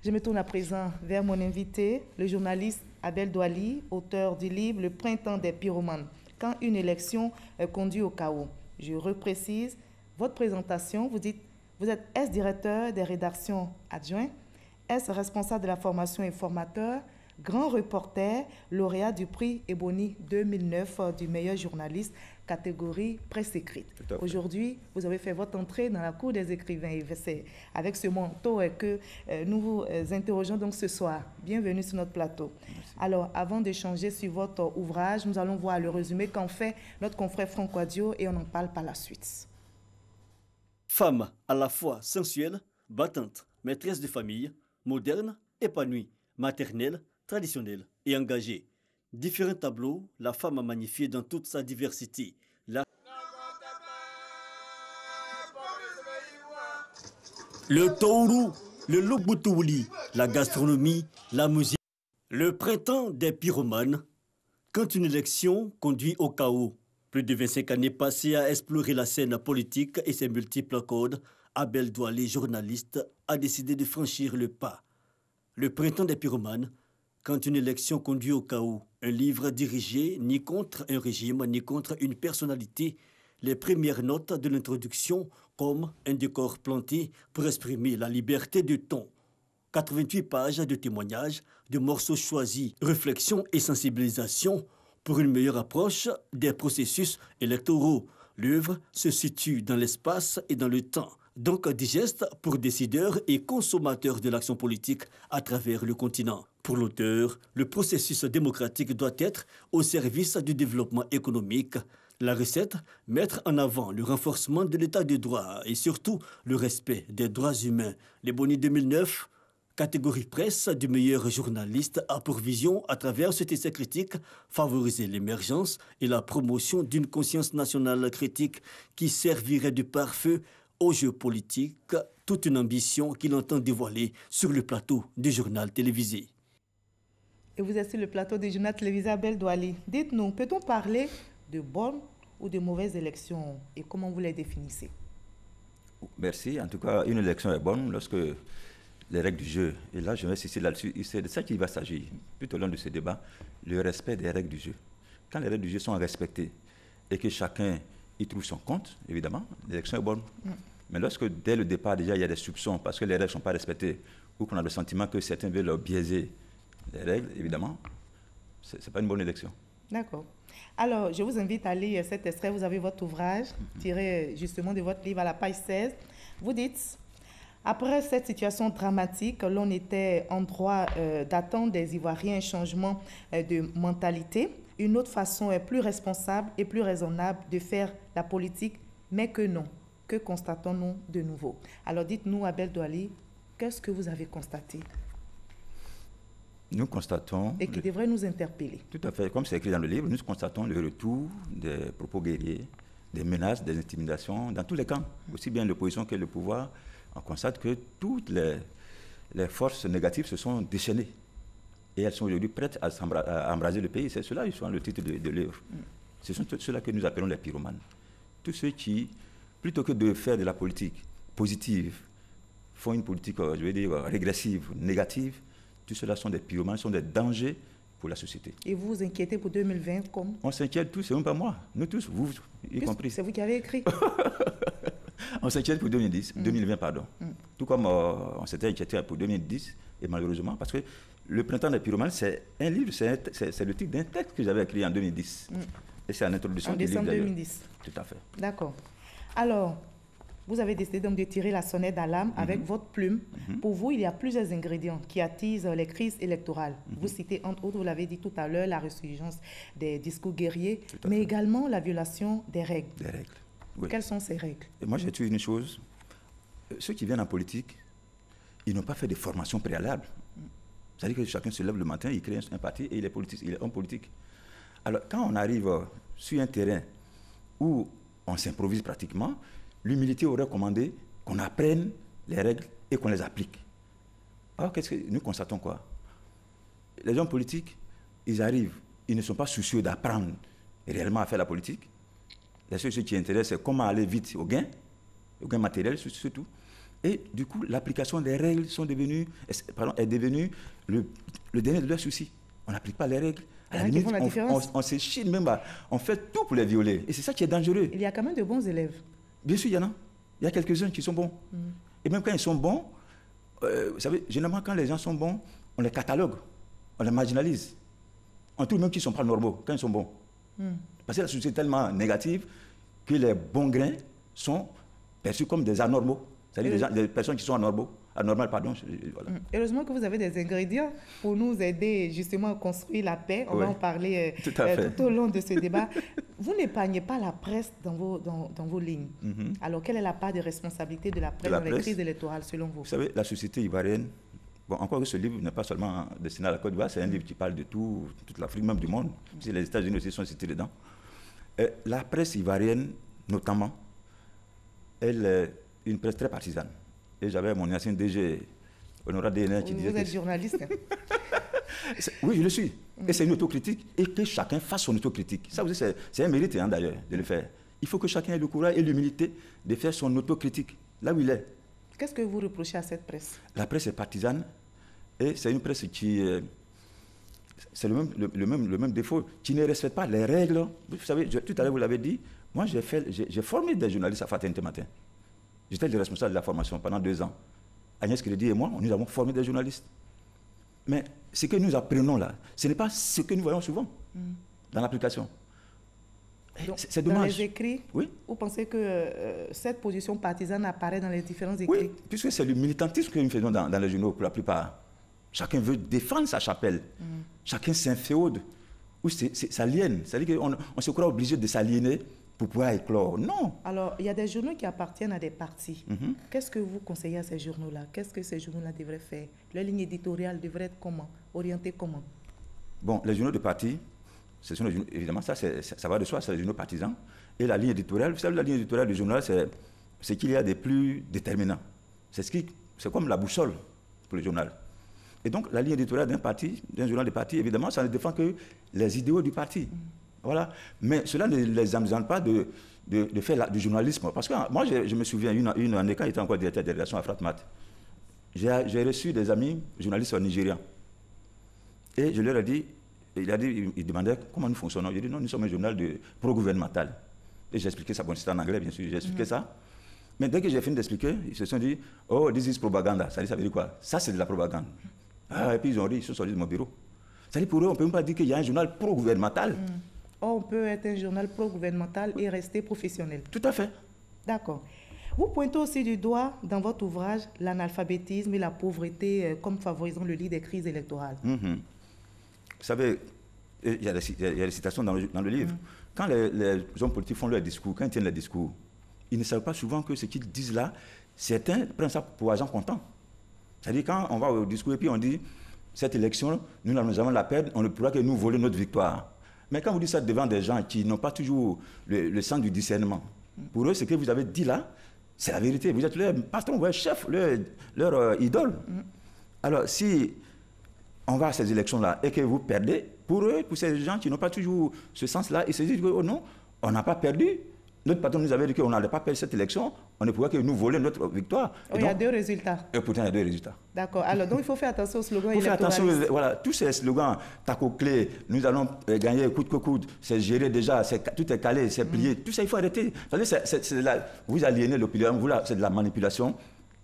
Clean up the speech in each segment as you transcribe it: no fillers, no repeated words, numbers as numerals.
Je me tourne à présent vers mon invité, le journaliste Abel Douali, auteur du livre Le printemps des pyromanes, quand une élection conduit au chaos. Je reprécise votre présentation, vous dites, vous êtes ex-directeur des rédactions adjoints, ex-responsable de la formation et formateur, grand reporter, lauréat du prix Ebony 2009 du meilleur journaliste, catégorie presse écrite. Aujourd'hui, vous avez fait votre entrée dans la cour des écrivains et c'est avec ce manteau que nous vous interrogeons donc ce soir. Bienvenue sur notre plateau. Merci. Alors, avant d'échanger sur votre ouvrage, nous allons voir le résumé qu'en fait notre confrère Franck Wadio et on en parle par la suite. Femme à la fois sensuelle, battante, maîtresse de famille, moderne, épanouie, maternelle, traditionnelle et engagée. Différents tableaux, la femme a magnifié dans toute sa diversité. Le Tourou, le Loboutouli, la gastronomie, la musique. Le printemps des pyromanes, quand une élection conduit au chaos. Plus de 25 années passées à explorer la scène politique et ses multiples codes, Abel Douali, journaliste, a décidé de franchir le pas. Le printemps des pyromanes, quand une élection conduit au chaos, un livre dirigé ni contre un régime, ni contre une personnalité, les premières notes de l'introduction comme un décor planté pour exprimer la liberté de ton. 88 pages de témoignages, de morceaux choisis, réflexion et sensibilisation pour une meilleure approche des processus électoraux. L'œuvre se situe dans l'espace et dans le temps, donc digeste pour décideurs et consommateurs de l'action politique à travers le continent. Pour l'auteur, le processus démocratique doit être au service du développement économique. La recette, mettre en avant le renforcement de l'état de droit et surtout le respect des droits humains. L'Ebony 2009, catégorie presse du meilleur journaliste, a pour vision, à travers ce essai critique, favoriser l'émergence et la promotion d'une conscience nationale critique qui servirait de pare-feu au jeu politique, toute une ambition qu'il entend dévoiler sur le plateau du journal télévisé. Et vous êtes sur le plateau du journal télévisé Abel Douali. Dites-nous, peut-on parler de bonnes ou de mauvaises élections et comment vous les définissez? Merci. En tout cas, une élection est bonne lorsque les règles du jeu, et là je vais insister là-dessus, c'est de ça qu'il va s'agir tout au long de ce débat, le respect des règles du jeu. Quand les règles du jeu sont respectées et que chacun y trouve son compte, évidemment, l'élection est bonne. Mais lorsque dès le départ déjà il y a des soupçons parce que les règles ne sont pas respectées ou qu'on a le sentiment que certains veulent biaiser les règles, évidemment, ce n'est pas une bonne élection. D'accord. Alors, je vous invite à lire cet extrait. Vous avez votre ouvrage tiré justement de votre livre à la page 16. Vous dites, après cette situation dramatique, l'on était en droit d'attendre des Ivoiriens un changement de mentalité, une autre façon plus responsable et plus raisonnable de faire la politique, mais que non. Que constatons-nous de nouveau? Alors, dites-nous, Abel Douali, qu'est-ce que vous avez constaté? Nous constatons... Et qui devrait nous interpeller. Tout à fait. Comme c'est écrit dans le livre, nous constatons le retour des propos guerriers, des menaces, des intimidations dans tous les camps, aussi bien l'opposition que le pouvoir. On constate que toutes les forces négatives se sont déchaînées. Et elles sont aujourd'hui prêtes à embraser le pays. C'est cela, justement, le titre de l'œuvre. Ce sont ceux-là que nous appelons les pyromanes. Tous ceux qui, plutôt que de faire de la politique positive, font une politique, je vais dire, régressive, négative. Tout cela sont des pyromanes, sont des dangers pour la société. Et vous vous inquiétez pour 2020 comme? On s'inquiète tous, c'est même pas moi. Nous tous, vous y compris. C'est vous qui avez écrit. On s'inquiète pour 2020, pardon. Tout comme on s'était inquiété pour 2010, et malheureusement, parce que Le printemps des pyromanes, c'est un livre, c'est le titre d'un texte que j'avais écrit en 2010. Et c'est en introduction du livre. En décembre 2010. Tout à fait. D'accord. Alors, vous avez décidé donc de tirer la sonnette d'alarme avec votre plume. Pour vous, il y a plusieurs ingrédients qui attisent les crises électorales. Vous citez, entre autres, vous l'avez dit tout à l'heure, la résurgence des discours guerriers, mais également la violation des règles. Des règles, oui. Quelles sont ces règles? Et moi, j'ai trouvé une chose. Ceux qui viennent en politique, ils n'ont pas fait de formation préalable. C'est-à-dire que chacun se lève le matin, il crée un parti et il est politique, il est homme politique. Alors, quand on arrive sur un terrain où on s'improvise pratiquement, l'humilité aurait commandé qu'on apprenne les règles et qu'on les applique. Alors, qu'est-ce que nous constatons quoi? Les hommes politiques, ils arrivent, ils ne sont pas soucieux d'apprendre réellement à faire la politique. La seule chose qui intéresse, c'est comment aller vite au gain matériel surtout. Et du coup, l'application des règles est devenue le dernier de leurs soucis. On n'applique pas les règles. À la limite, on s'échine même, on fait tout pour les violer. Et c'est ça qui est dangereux. Il y a quand même de bons élèves. Bien sûr, il y en a. Il y a quelques-uns qui sont bons. Et même quand ils sont bons, vous savez, généralement, quand les gens sont bons, on les catalogue, on les marginalise. On trouve même qu'ils ne sont pas normaux quand ils sont bons. Parce que la société est tellement négative que les bons grains sont perçus comme des anormaux. C'est-à-dire des personnes qui sont anormales, pardon. Voilà. Heureusement que vous avez des ingrédients pour nous aider justement à construire la paix. On va en parler tout au long de ce débat. Vous n'épargnez pas la presse dans vos lignes. Alors, quelle est la part de responsabilité de la presse dans les crises électorales selon vous? Vous savez, la société ivoirienne, bon, encore que ce livre n'est pas seulement destiné à la Côte d'Ivoire, c'est un livre qui parle de toute l'Afrique, même du monde. Les États-Unis aussi sont cités dedans. La presse ivoirienne, notamment, elle est une presse très partisane. Et j'avais mon ancien DG, Honorable DNR, qui disait... Vous êtes journaliste. Oui, je le suis. Et c'est une autocritique. Et que chacun fasse son autocritique. Ça aussi, c'est un mérite, hein, d'ailleurs, de le faire. Il faut que chacun ait le courage et l'humilité de faire son autocritique, là où il est. Qu'est-ce que vous reprochez à cette presse? La presse est partisane. Et c'est une presse qui... c'est le même défaut, qui ne respecte pas les règles. Vous savez, tout à l'heure, vous l'avez dit, moi, j'ai formé des journalistes à Fraternité Matin. J'étais le responsable de la formation pendant 2 ans. Agnès Crédit et moi, nous avons formé des journalistes. Mais ce que nous apprenons là, ce n'est pas ce que nous voyons souvent dans l'application. C'est dommage. Dans les écrits, oui? Vous pensez que cette position partisane apparaît dans les différents écrits? Oui, puisque c'est le militantisme que nous faisons dans les journaux pour la plupart. Chacun veut défendre sa chapelle. Chacun s'inféode ou s'aliène. C'est-à-dire qu'on se croit obligé de s'aliéner pour pouvoir éclore. Non. Alors, il y a des journaux qui appartiennent à des partis. Qu'est-ce que vous conseillez à ces journaux-là? Qu'est-ce que ces journaux-là devraient faire? Leur ligne éditoriale devrait être comment? Orientée comment? Bon, les journaux de parti, ce sont les journaux, évidemment, ça va de soi, c'est les journaux partisans. Et la ligne éditoriale, vous savez, la ligne éditoriale du journal, c'est ce qu'il y a de plus déterminant. C'est comme la boussole pour le journal. Et donc, la ligne éditoriale d'un parti, d'un journal de parti, évidemment, ça ne défend que les idéaux du parti. Voilà. Mais cela ne les amène pas de faire du journalisme. Parce que moi, je me souviens, une année, quand j'étais encore directeur de relations à Fratmat, j'ai reçu des amis journalistes nigérians. Et je leur ai dit, ils demandaient comment nous fonctionnons. J'ai dit, non, nous sommes un journal pro-gouvernemental. Et j'ai expliqué ça, bon, c'était en anglais, bien sûr, j'ai expliqué ça. Mais dès que j'ai fini d'expliquer, ils se sont dit, oh, this is propaganda. Ça veut dire quoi? Ça, c'est de la propagande. Et puis ils ont ri, ils sont sortis de mon bureau. Ça veut dire pour eux, on ne peut même pas dire qu'il y a un journal pro-gouvernemental. On peut être un journal pro-gouvernemental et rester professionnel. Tout à fait. D'accord. Vous pointez aussi du doigt dans votre ouvrage l'analphabétisme et la pauvreté comme favorisant le lit des crises électorales. Vous savez, il y a des citations dans le livre. Quand les hommes politiques font leur discours, quand ils tiennent leur discours, ils ne savent pas souvent que ce qu'ils disent là, certains prennent ça pour argent comptant. C'est-à-dire quand on va au discours et puis on dit cette élection, nous allons la perdre, on ne pourra que nous voler notre victoire. Mais quand vous dites ça devant des gens qui n'ont pas toujours le sens du discernement, pour eux, ce que vous avez dit là, c'est la vérité. Vous êtes leur patron, leur chef, leur idole. Alors, si on va à ces élections-là et que vous perdez, pour eux, pour ces gens qui n'ont pas toujours ce sens-là, ils se disent que oh non, on n'a pas perdu. Notre patron nous avait dit qu'on n'allait pas perdre cette élection, on ne pourrait que nous voler notre victoire. Il y a 2 résultats. Et pourtant, il y a 2 résultats. D'accord. Alors, donc, il faut faire attention aux slogans électoralistes. Il faut faire attention, voilà, tous ces slogans, taco clé, nous allons gagner coûte que coûte, c'est géré déjà, tout est calé, c'est plié, tout ça, il faut arrêter. Vous aliénez l'opinion, c'est de la manipulation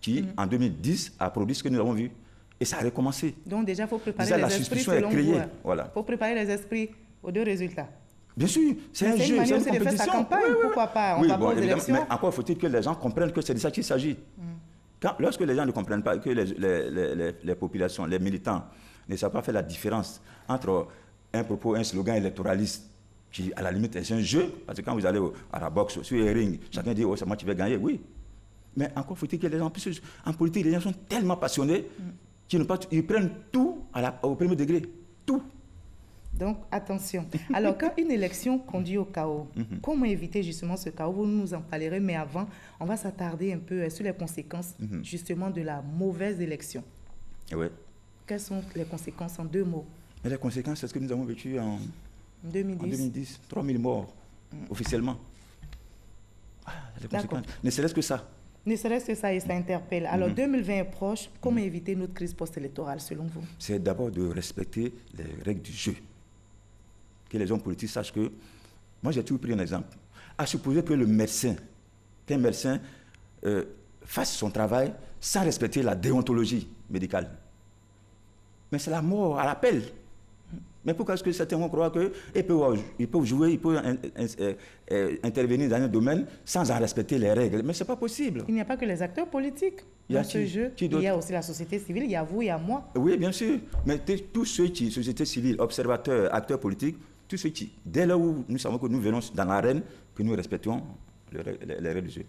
qui, en 2010, a produit ce que nous avons vu. Et ça a recommencé. Donc, déjà, il faut préparer les esprits selon vous. Voilà. Il faut préparer les esprits aux 2 résultats. Bien sûr, c'est un jeu, c'est une compétition. De faire sa campagne, pourquoi pas? On va aux élections. Mais encore faut-il que les gens comprennent que c'est de ça qu'il s'agit. Lorsque les gens ne comprennent pas, que les populations, les militants ne savent pas faire la différence entre un propos, un slogan électoraliste, qui à la limite est un jeu, parce que quand vous allez à la boxe, sur les rings, chacun dit, oh, c'est moi qui vais gagner, oui. Mais encore faut-il que les gens, en politique, les gens sont tellement passionnés qu'ils prennent tout au premier degré, tout. Donc, attention. Alors, quand une élection conduit au chaos, comment éviter justement ce chaos? Vous nous en parlerez, mais avant, on va s'attarder un peu sur les conséquences justement de la mauvaise élection. Oui. Quelles sont les conséquences en 2 mots? Mais les conséquences, c'est ce que nous avons vécu en 2010. 3000 morts, officiellement. Les conséquences. Ne serait-ce que ça. Ne serait-ce que ça et ça interpelle. Alors, 2020 est proche. Comment éviter notre crise post-électorale, selon vous? C'est d'abord de respecter les règles du jeu. Que les hommes politiques sachent que... Moi, j'ai toujours pris un exemple. À supposer que qu'un médecin fasse son travail sans respecter la déontologie médicale. Mais c'est la mort à l'appel. Mais pourquoi est-ce que certains vont croire qu'il peut jouer, il peut intervenir dans un domaine sans en respecter les règles? Mais ce n'est pas possible. Il n'y a pas que les acteurs politiques dans ce jeu. Il y a aussi la société civile, il y a vous, il y a moi. Oui, bien sûr. Mais tous ceux qui, société civile, observateurs, acteurs politiques, tous ceux qui, dès là où nous savons que nous venons dans l'arène, que nous respectons les règles du jeu.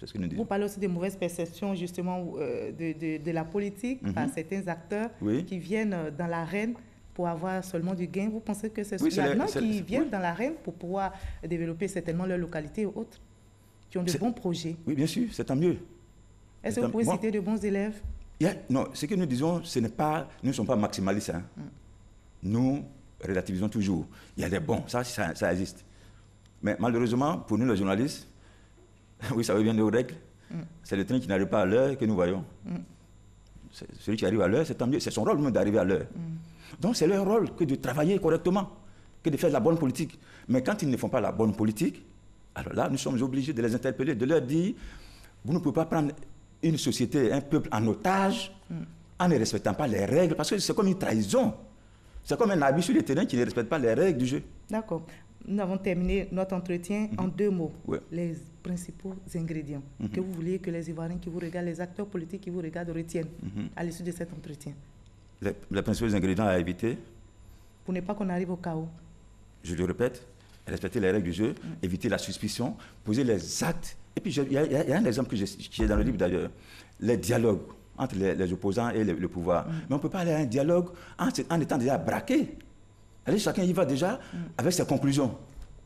C'est ce que nous disons. Vous parlez aussi de mauvaises perceptions, justement, de la politique par certains acteurs qui viennent dans l'arène pour avoir seulement du gain. Vous pensez que c'est ceux-là qui viennent dans l'arène pour pouvoir développer certainement leur localité ou autres, qui ont de bons projets? Oui, bien sûr, c'est tant mieux. Est-ce que vous pouvez citer de bons élèves? Non, ce que nous disons, nous ne sommes pas maximalistes. Hein. Nous relativisons toujours. Il y a des bons, ça existe. Mais malheureusement, pour nous les journalistes, oui, ça revient aux règles. C'est le train qui n'arrive pas à l'heure que nous voyons. Celui qui arrive à l'heure, c'est tant mieux. C'est son rôle même d'arriver à l'heure. Donc c'est leur rôle que de travailler correctement, que de faire de la bonne politique. Mais quand ils ne font pas la bonne politique, alors là, nous sommes obligés de les interpeller, de leur dire, vous ne pouvez pas prendre une société, un peuple en otage, en ne respectant pas les règles, parce que c'est comme une trahison. C'est comme un habit sur le terrain qui ne respecte pas les règles du jeu. D'accord. Nous avons terminé notre entretien en 2 mots. Les principaux ingrédients que vous vouliez que les Ivoiriens qui vous regardent, les acteurs politiques qui vous regardent retiennent à l'issue de cet entretien. Les principaux ingrédients à éviter? Pour ne pas qu'on arrive au chaos. Je le répète, respecter les règles du jeu, éviter la suspicion, poser les actes. Et puis, il y a un exemple qui est dans le livre d'ailleurs, les dialogues entre les opposants et le pouvoir. Mais on ne peut pas aller à un dialogue en étant déjà braqué. Allez, chacun y va déjà avec ses conclusions.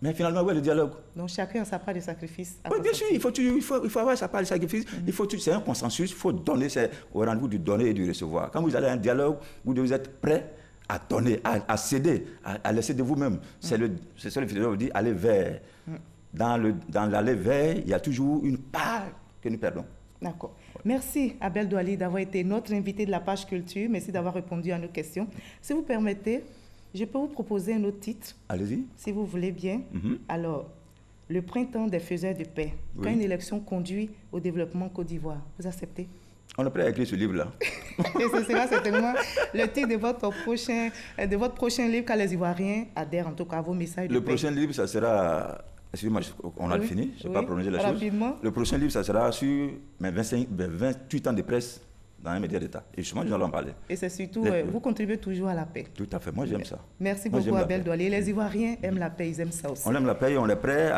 Mais finalement, où est le dialogue? Donc chacun a sa part de sacrifice. Oui, bien sûr, il faut avoir sa part de sacrifice. C'est un consensus, il faut donner, c'est au rendez-vous du donner et du recevoir. Quand vous allez à un dialogue, vous devez être prêt à donner, à céder, à laisser de vous-même. C'est ça le philosophe dit, aller vers. Dans l'aller vers, il y a toujours une part que nous perdons. D'accord. Merci Abel Douali d'avoir été notre invité de la page culture. Merci d'avoir répondu à nos questions. Si vous permettez, je peux vous proposer un autre titre. Allez-y. Si vous voulez bien. Alors, le printemps des faiseurs de paix. Quand une élection conduit au développement Côte d'Ivoire. Vous acceptez? On est prêt à écrire ce livre-là. Et ce sera certainement le titre de votre prochain livre quand les Ivoiriens adhèrent en tout cas à vos messages de paix. Le prochain livre, ça sera... Excusez-moi, on a fini, je n'ai pas prononcé la chose. Le prochain livre, ça sera sur mes 28 ans de presse dans un média d'État. Et justement, nous allons en parler. Et c'est surtout, vous contribuez toujours à la paix. Tout à fait, moi j'aime ça. Merci beaucoup Abel Douali. Les Ivoiriens aiment la paix, ils aiment ça aussi. On aime la paix, on est prêt.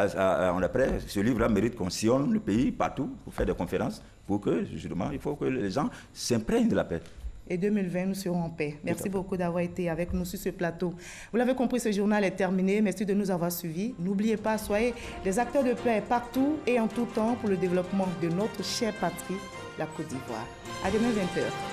Ce livre-là mérite qu'on sillonne le pays, partout, pour faire des conférences, pour que, justement, il faut que les gens s'imprègnent de la paix. Et 2020, nous serons en paix. Merci beaucoup d'avoir été avec nous sur ce plateau. Vous l'avez compris, ce journal est terminé. Merci de nous avoir suivis. N'oubliez pas, soyez des acteurs de paix partout et en tout temps pour le développement de notre chère patrie, la Côte d'Ivoire. À demain 20h.